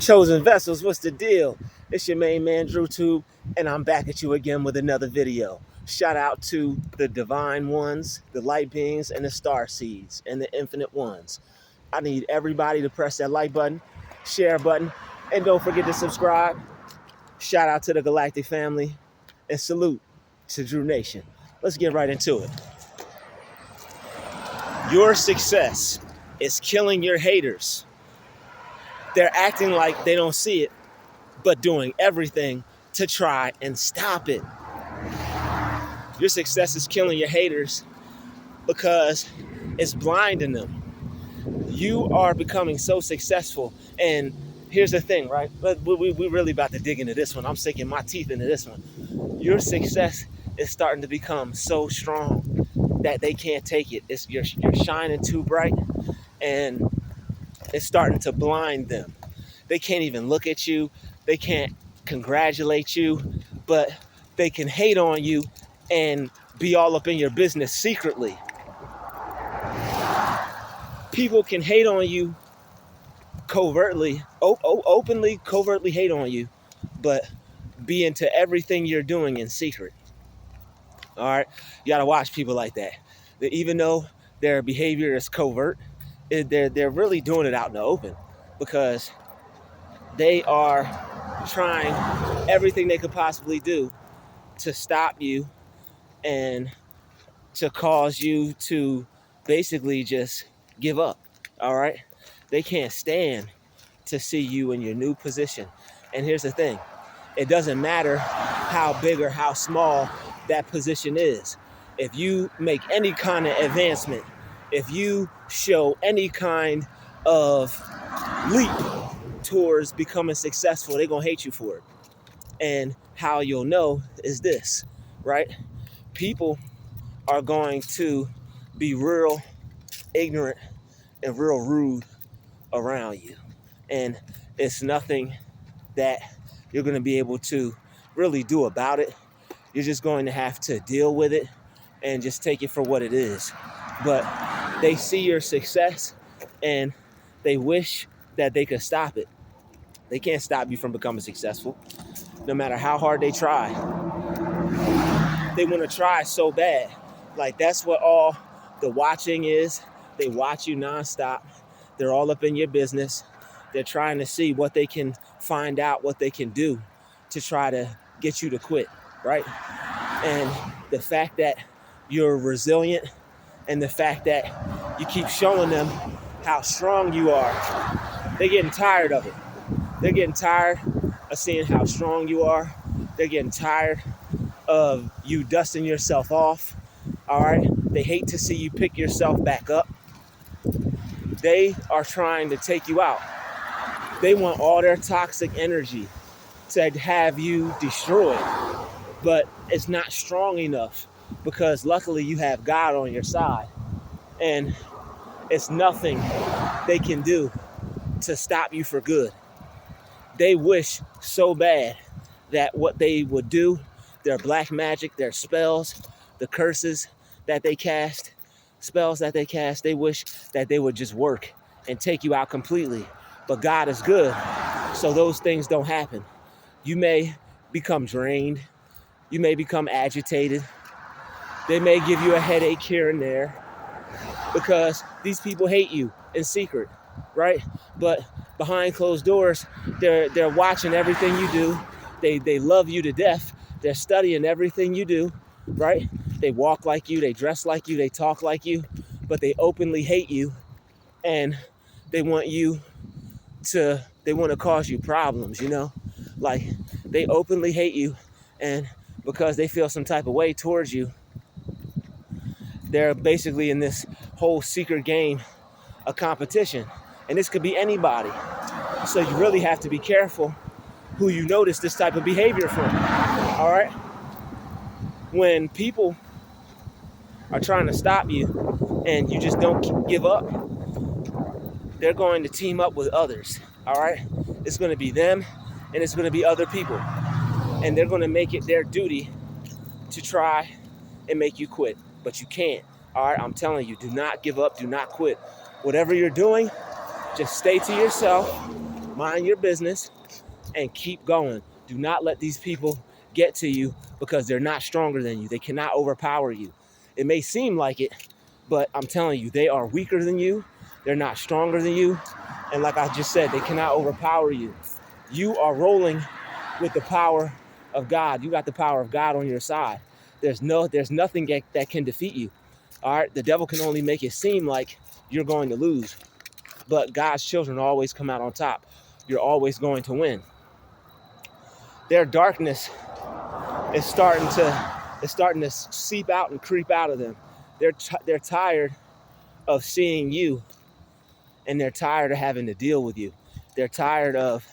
Chosen vessels, what's the deal? It's your main man, Druuill, and I'm back at you again with another video. Shout out to the divine ones, the light beings, and the star seeds, and the infinite ones. I need everybody to press that like button, share button, and don't forget to subscribe. Shout out to the galactic family, and salute to Drew Nation. Let's get right into it. Your success is killing your haters. They're acting like they don't see it, but doing everything to try and stop it. Your success is killing your haters because it's blinding them. You are becoming so successful, and here's the thing, right? We really about to dig into this one. I'm sinking my teeth into this one. Your success is starting to become so strong that they can't take it. You're shining too bright, and it's starting to blind them. They can't even look at you. They can't congratulate you, but they can hate on you and be all up in your business secretly. People can hate on you covertly, openly, covertly hate on you, but be into everything you're doing in secret. All right, you gotta watch people like that. Even though their behavior is covert, they're really doing it out in the open because they are trying everything they could possibly do to stop you and to cause you to basically just give up. All right, they can't stand to see you in your new position. And here's the thing, it doesn't matter how big or how small that position is. If you make any kind of advancement, if you show any kind of leap towards becoming successful, they're gonna hate you for it. And how you'll know is this, right? People are going to be real ignorant and real rude around you. And it's nothing that you're going to be able to really do about it. You're just going to have to deal with it and just take it for what it is. But they see your success and they wish that they could stop it. They can't stop you from becoming successful, no matter how hard they try. They want to try so bad. Like, that's what all the watching is. They watch you nonstop. They're all up in your business. They're trying to see what they can find out, what they can do to try to get you to quit, right? And the fact that you're resilient and the fact that you keep showing them how strong you are, they're getting tired of it. They're getting tired of seeing how strong you are. They're getting tired of you dusting yourself off, all right? They hate to see you pick yourself back up. They are trying to take you out. They want all their toxic energy to have you destroyed, but it's not strong enough because luckily you have God on your side, and it's nothing they can do to stop you for good. They wish so bad that what they would do, their black magic, their spells, the curses that they cast, spells that they cast, they wish that they would just work and take you out completely. But God is good, so those things don't happen. You may become drained. You may become agitated. They may give you a headache here and there because these people hate you in secret, right? But behind closed doors, they're watching everything you do. They love you to death. They're studying everything you do, right? They walk like you, they dress like you, they talk like you, but they openly hate you, and they want to cause you problems, you know? Like, they openly hate you, and because they feel some type of way towards you, they're basically in this whole secret game, a competition. And this could be anybody. So you really have to be careful who you notice this type of behavior from, all right? When people are trying to stop you and you just don't give up, they're going to team up with others, all right? It's going to be them and it's going to be other people. And they're going to make it their duty to try and make you quit. But you can't, all right? I'm telling you, do not give up, do not quit. Whatever you're doing, just stay to yourself, Mind your business and keep going. Do not let these people get to you because they're not stronger than you. They cannot overpower you. It may seem like it, but I'm telling you, they are weaker than you. They're not stronger than you. And like I just said, they cannot overpower you. You are rolling with the power of God. You got the power of God on your side. There's nothing that can defeat you. All right, the devil can only make it seem like you're going to lose, but God's children always come out on top. You're always going to win. Their darkness is starting to seep out and creep out of them. They're tired of seeing you, and they're tired of having to deal with you. They're tired of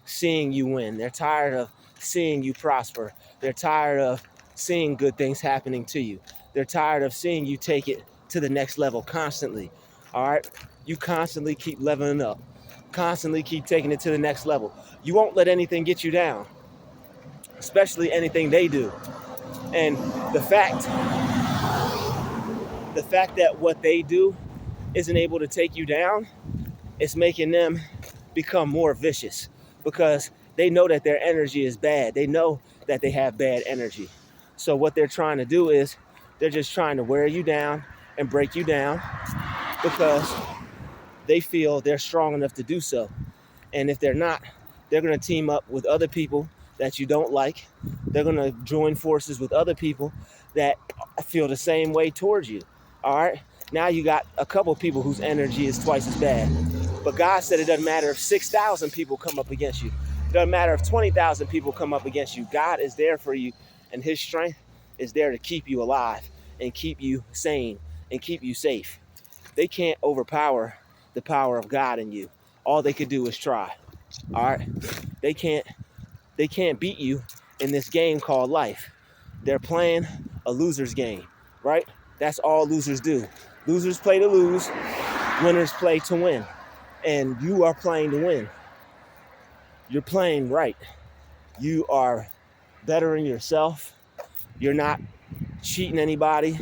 seeing you win. They're tired of seeing you prosper. They're tired of seeing good things happening to you. They're tired of seeing you take it to the next level constantly. All right? You constantly keep leveling up. Constantly keep taking it to the next level. You won't let anything get you down, especially anything they do. And the fact that what they do isn't able to take you down, it's making them become more vicious because they know that their energy is bad. They know that they have bad energy. So what they're trying to do is they're just trying to wear you down and break you down because they feel they're strong enough to do so. And if they're not, they're going to team up with other people that you don't like. They're going to join forces with other people that feel the same way towards you. All right? Now you got a couple people whose energy is twice as bad. But God said it doesn't matter if 6,000 people come up against you. It doesn't matter if 20,000 people come up against you. God is there for you, and his strength is there to keep you alive and keep you sane and keep you safe. They can't overpower the power of God in you. All they could do is try. All right? They can't beat you in this game called life. They're playing a loser's game, right? That's all losers do. Losers play to lose, winners play to win. And you are playing to win. You're playing right. You are bettering yourself. You're not cheating anybody.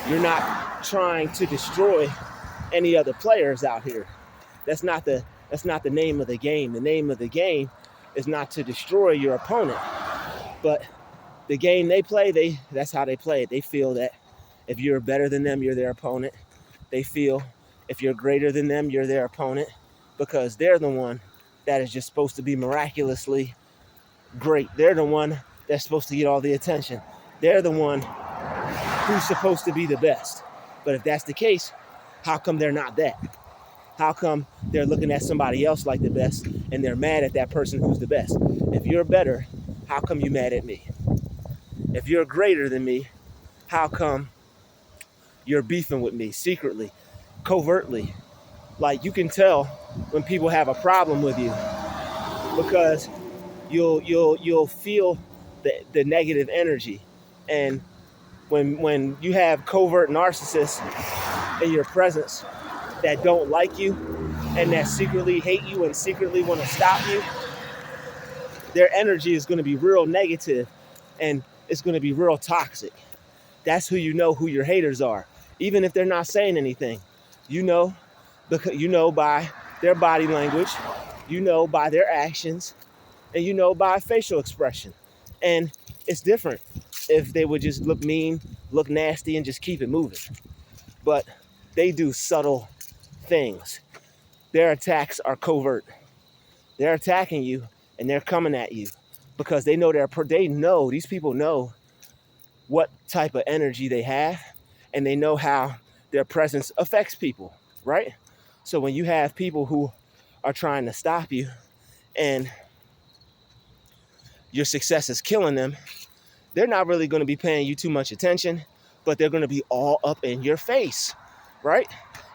You're not trying to destroy any other players out here. That's not the name of the game. The name of the game is not to destroy your opponent. But the game they play, that's how they play it. They feel that if you're better than them, you're their opponent. They feel if you're greater than them, you're their opponent because they're the one that is just supposed to be miraculously great. They're the one that's supposed to get all the attention. They're the one who's supposed to be the best. But if that's the case, how come they're not that? How come they're looking at somebody else like the best and they're mad at that person who's the best? If you're better, how come you mad at me? If you're greater than me, how come you're beefing with me secretly, covertly? Like, you can tell when people have a problem with you because you'll feel the negative energy. And when you have covert narcissists in your presence that don't like you and that secretly hate you and secretly want to stop you, their energy is going to be real negative and it's going to be real toxic. That's who you know who your haters are. Even if they're not saying anything, you know, because you know by their body language, you know by their actions, and you know by facial expression. And it's different if they would just look mean, look nasty, and just keep it moving. But they do subtle things. Their attacks are covert. They're attacking you and they're coming at you because they know these people know what type of energy they have, and they know how their presence affects people, right? So when you have people who are trying to stop you and your success is killing them, they're not really going to be paying you too much attention, but they're going to be all up in your face, right?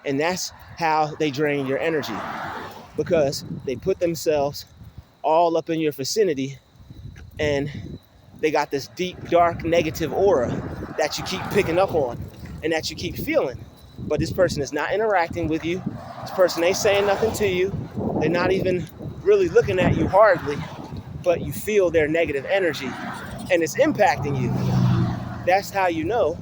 And that's how they drain your energy, because they put themselves all up in your vicinity and they got this deep, dark, negative aura that you keep picking up on and that you keep feeling. But this person is not interacting with you. This person ain't saying nothing to you. They're not even really looking at you hardly, but you feel their negative energy and it's impacting you. That's how you know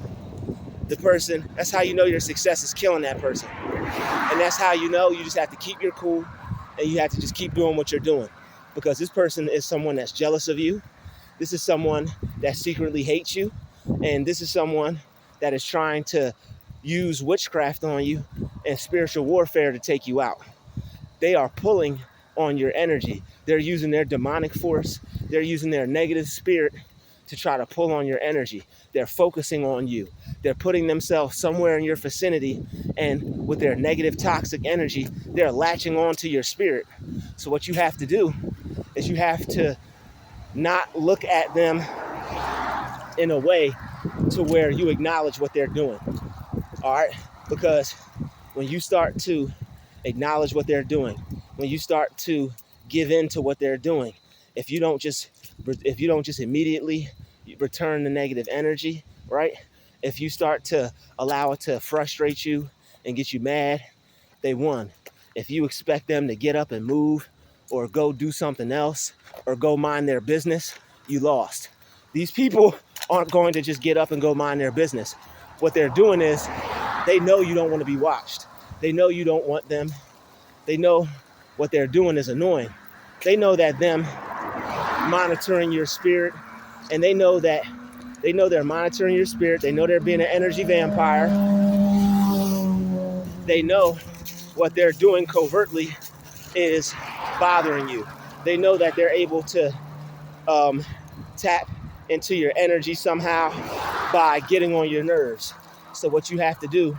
that's how you know your success is killing that person. And that's how you know. You just have to keep your cool, and you have to just keep doing what you're doing, because this person is someone that's jealous of you. This is someone that secretly hates you, and this is someone that is trying to use witchcraft on you and spiritual warfare to take you out. They are pulling on your energy. They're using their demonic force. They're using their negative spirit to try to pull on your energy. They're focusing on you. They're putting themselves somewhere in your vicinity, and with their negative toxic energy, they're latching on to your spirit. So what you have to do is you have to not look at them in a way to where you acknowledge what they're doing. All right? Because when you start to acknowledge what they're doing, when you start to give in to what they're doing, if you don't just immediately return the negative energy, right? If you start to allow it to frustrate you and get you mad, they won. If you expect them to get up and move or go do something else or go mind their business, you lost. These people aren't going to just get up and go mind their business. What they're doing is they know you don't want to be watched. They know you don't want them. They know what they're doing is annoying. They know that them monitoring your spirit, and they know they're monitoring your spirit. They know they're being an energy vampire. They know what they're doing covertly is bothering you. They know that they're able to tap into your energy somehow by getting on your nerves. So what you have to do,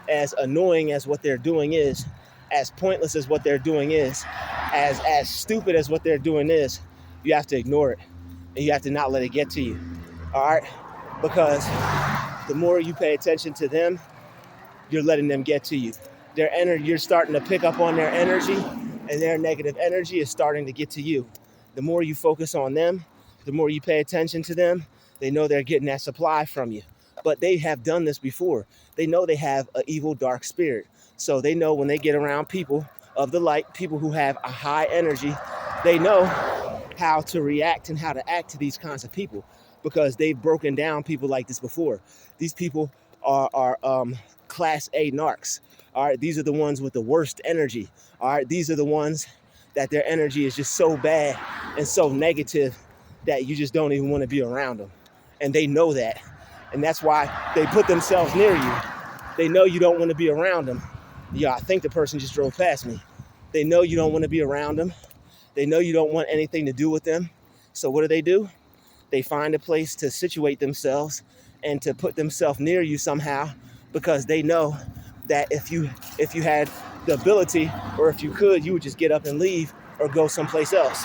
as annoying as what they're doing is, as pointless as what they're doing is, as stupid as what they're doing is, you have to ignore it, and you have to not let it get to you. All right? Because the more you pay attention to them, you're letting them get to you. Their energy, you're starting to pick up on their energy, and their negative energy is starting to get to you. The more you focus on them, the more you pay attention to them, they know they're getting that supply from you. But they have done this before. They know they have an evil, dark spirit. So they know when they get around people of the light, people who have a high energy, they know how to react and how to act to these kinds of people, because they've broken down people like this before. These people are class A narcs. All right, these are the ones with the worst energy. All right, these are the ones that their energy is just so bad and so negative that you just don't even want to be around them. And they know that. And that's why they put themselves near you. They know you don't want to be around them. Yeah, I think the person just drove past me. They know you don't want to be around them. They know you don't want anything to do with them. So what do? They find a place to situate themselves and to put themselves near you somehow, because they know that if you had the ability, or if you could, you would just get up and leave or go someplace else.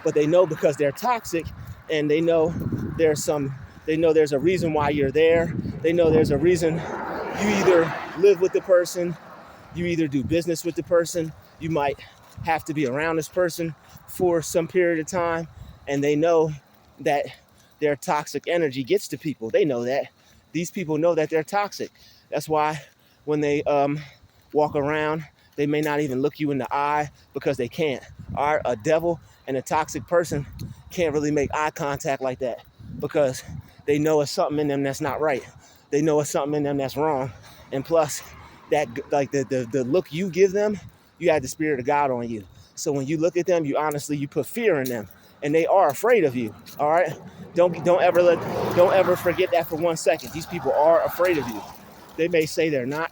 But they know because they're toxic, and they know there's a reason why you're there. They know there's a reason you either live with the person, you either do business with the person, you might have to be around this person for some period of time, and they know that their toxic energy gets to people. They know that. These people know that they're toxic. That's why when they walk around, they may not even look you in the eye, because they can't. All right? A devil and a toxic person can't really make eye contact like that, because they know it's something in them that's not right. They know it's something in them that's wrong. And plus, that like the look you give them, you have the spirit of God on you. So when you look at them, you put fear in them, and they are afraid of you. All right? Don't ever forget that for 1 second. These people are afraid of you. They may say they're not.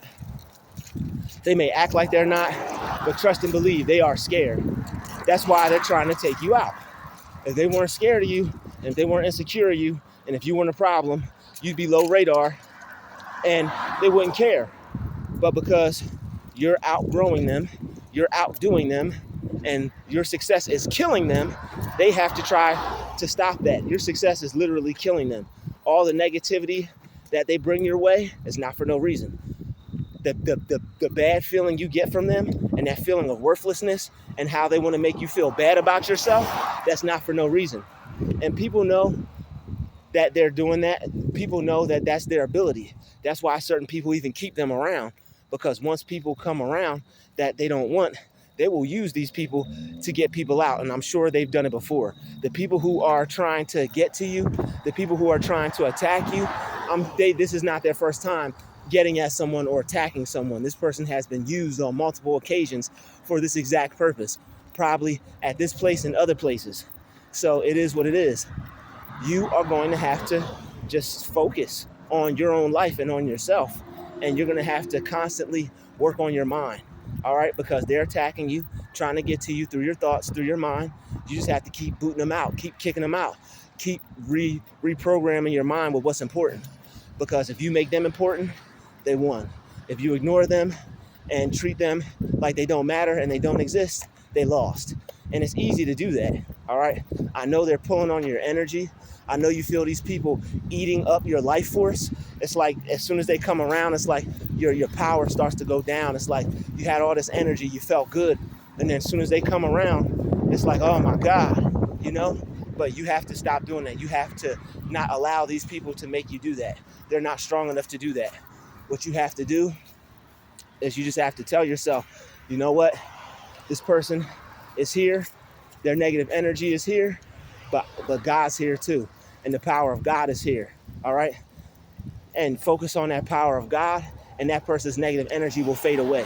They may act like they're not, but trust and believe they are scared. That's why they're trying to take you out. If they weren't scared of you, and if they weren't insecure of you, and if you weren't a problem, you'd be low radar, and they wouldn't care. But because you're outgrowing them, you're outdoing them, and your success is killing them, they have to try to stop that. Your success is literally killing them. All the negativity that they bring your way is not for no reason. The bad feeling you get from them, and that feeling of worthlessness, and how they want to make you feel bad about yourself, that's not for no reason. And people know that they're doing that. People know that that's their ability. That's why certain people even keep them around, because once people come around that they don't want, they will use these people to get people out. And I'm sure they've done it before. The people who are trying to get to you, the people who are trying to attack you, this is not their first time getting at someone or attacking someone. This person has been used on multiple occasions for this exact purpose, probably at this place and other places. So it is what it is. You are going to have to just focus on your own life and on yourself. And you're going to have to constantly work on your mind. All right, because they're attacking you, trying to get to you through your thoughts, through your mind. You just have to keep booting them out, keep kicking them out, keep reprogramming your mind with what's important. Because if you make them important, they won. If you ignore them and treat them like they don't matter and they don't exist, they lost. And it's easy to do that, all right? I know they're pulling on your energy. I know you feel these people eating up your life force. It's like as soon as they come around, it's like your power starts to go down. It's like you had all this energy, you felt good. And then as soon as they come around, it's like, oh my God, you know? But you have to stop doing that. You have to not allow these people to make you do that. They're not strong enough to do that. What you have to do is you just have to tell yourself, you know what? This person is here. Their negative energy is here, but God's here too. And the power of God is here, all right? And focus on that power of God, and that person's negative energy will fade away.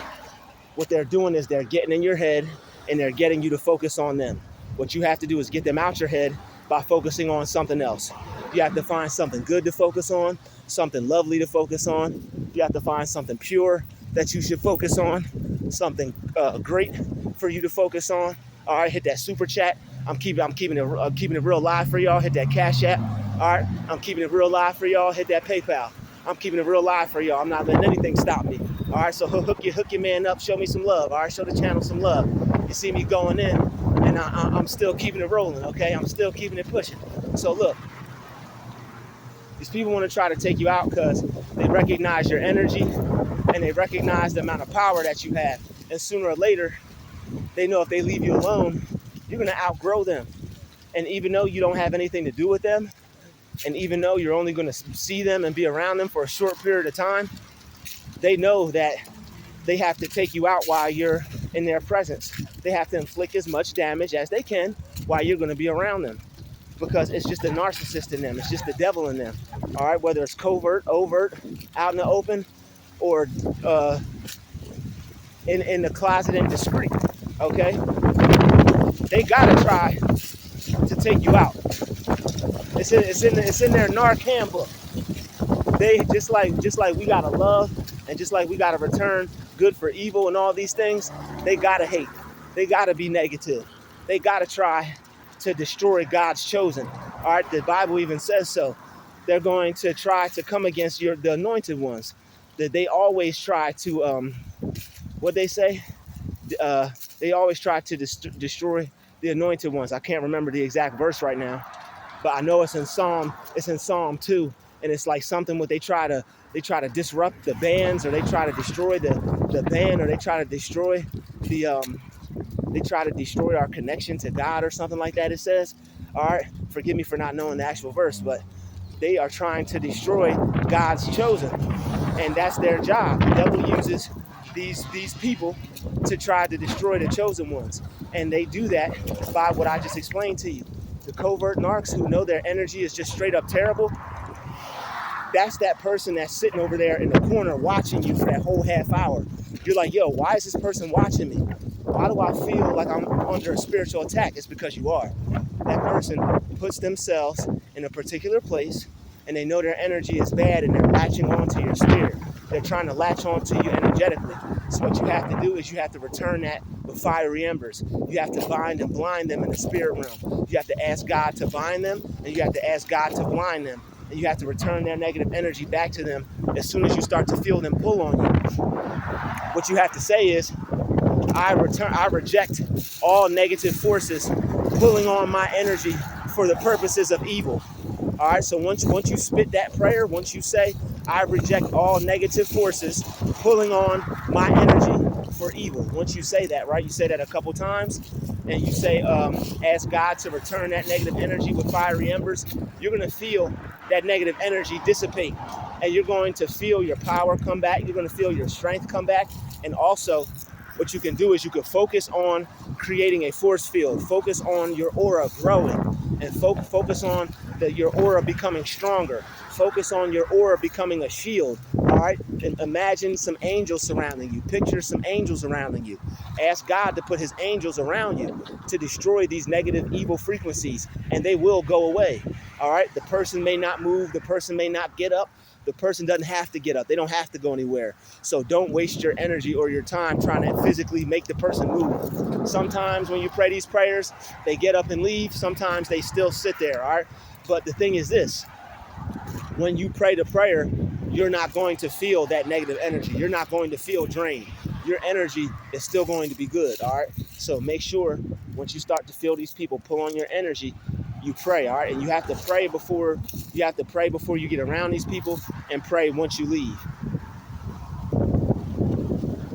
What they're doing is they're getting in your head and they're getting you to focus on them. What you have to do is get them out your head by focusing on something else. You have to find something good to focus on, something lovely to focus on. You have to find something pure that you should focus on, something great for you to focus on. All right, hit that super chat. I'm keeping it real live for y'all. Hit that Cash App. All right, I'm keeping it real live for y'all. Hit that PayPal. I'm keeping it real live for y'all. I'm not letting anything stop me. All right, so hook your man up. Show me some love. All right, show the channel some love. You see me going in, and I'm still keeping it rolling. Okay, I'm still keeping it pushing. So look, these people want to try to take you out because they recognize your energy and they recognize the amount of power that you have. And sooner or later, they know if they leave you alone, you're going to outgrow them. And even though you don't have anything to do with them, and even though you're only going to see them and be around them for a short period of time, they know that they have to take you out while you're in their presence. They have to inflict as much damage as they can while you're going to be around them. Because it's just a narcissist in them. It's just the devil in them. All right, whether it's covert, overt, out in the open, or in the closet and discreet. Okay, they gotta try to take you out. It's in their narc handbook. They just like we gotta love, and just like we gotta return good for evil and all these things. They gotta hate. They gotta be negative. They gotta try to destroy God's chosen. All right, the Bible even says so. They're going to try to come against the anointed ones. That they always try to what they say. They always try to destroy the anointed ones. I can't remember the exact verse right now, but I know it's in Psalm 2, and it's like something what they try to disrupt the bands, or they try to destroy the band, or they try to destroy our connection to God or something like that, it says. All right, forgive me for not knowing the actual verse, but they are trying to destroy God's chosen, and that's their job. The devil uses these people to try to destroy the chosen ones, and they do that by what I just explained to you. The covert narcs who know their energy is just straight up terrible, that's that person that's sitting over there in the corner watching you for that whole half hour. You're like, yo, why is this person watching me? Why do I feel like I'm under a spiritual attack? It's because you are. That person puts themselves in a particular place, and they know their energy is bad, and they're latching onto your spirit. They're trying to latch onto you energetically. So what you have to do is you have to return that with fiery embers. You have to bind and blind them in the spirit realm. You have to ask God to bind them, and you have to ask God to blind them. And you have to return their negative energy back to them as soon as you start to feel them pull on you. What you have to say is, I reject all negative forces pulling on my energy for the purposes of evil. All right, so once you spit that prayer, once you say, I reject all negative forces pulling on my energy for evil. Once you say that, right, you say that a couple times, and you say, ask God to return that negative energy with fiery embers, you're going to feel that negative energy dissipate, and you're going to feel your power come back. You're going to feel your strength come back. And also, what you can do is you can focus on creating a force field, focus on your aura growing, and focus on your aura becoming stronger, focus on your aura becoming a shield. All All right, and imagine some angels surrounding you. Picture some angels surrounding you. Ask God to put his angels around you to destroy these negative, evil frequencies, and they will go away. All right, the person may not move, the person may not get up, the person doesn't have to get up, they don't have to go anywhere. So don't waste your energy or your time trying to physically make the person move. Sometimes when you pray these prayers, they get up and leave. Sometimes they still sit there, all right? But the thing is this, when you pray the prayer, you're not going to feel that negative energy. You're not going to feel drained. Your energy is still going to be good, all right? So make sure once you start to feel these people pull on your energy, you pray, all right? And you have to pray before you get around these people, and pray once you leave.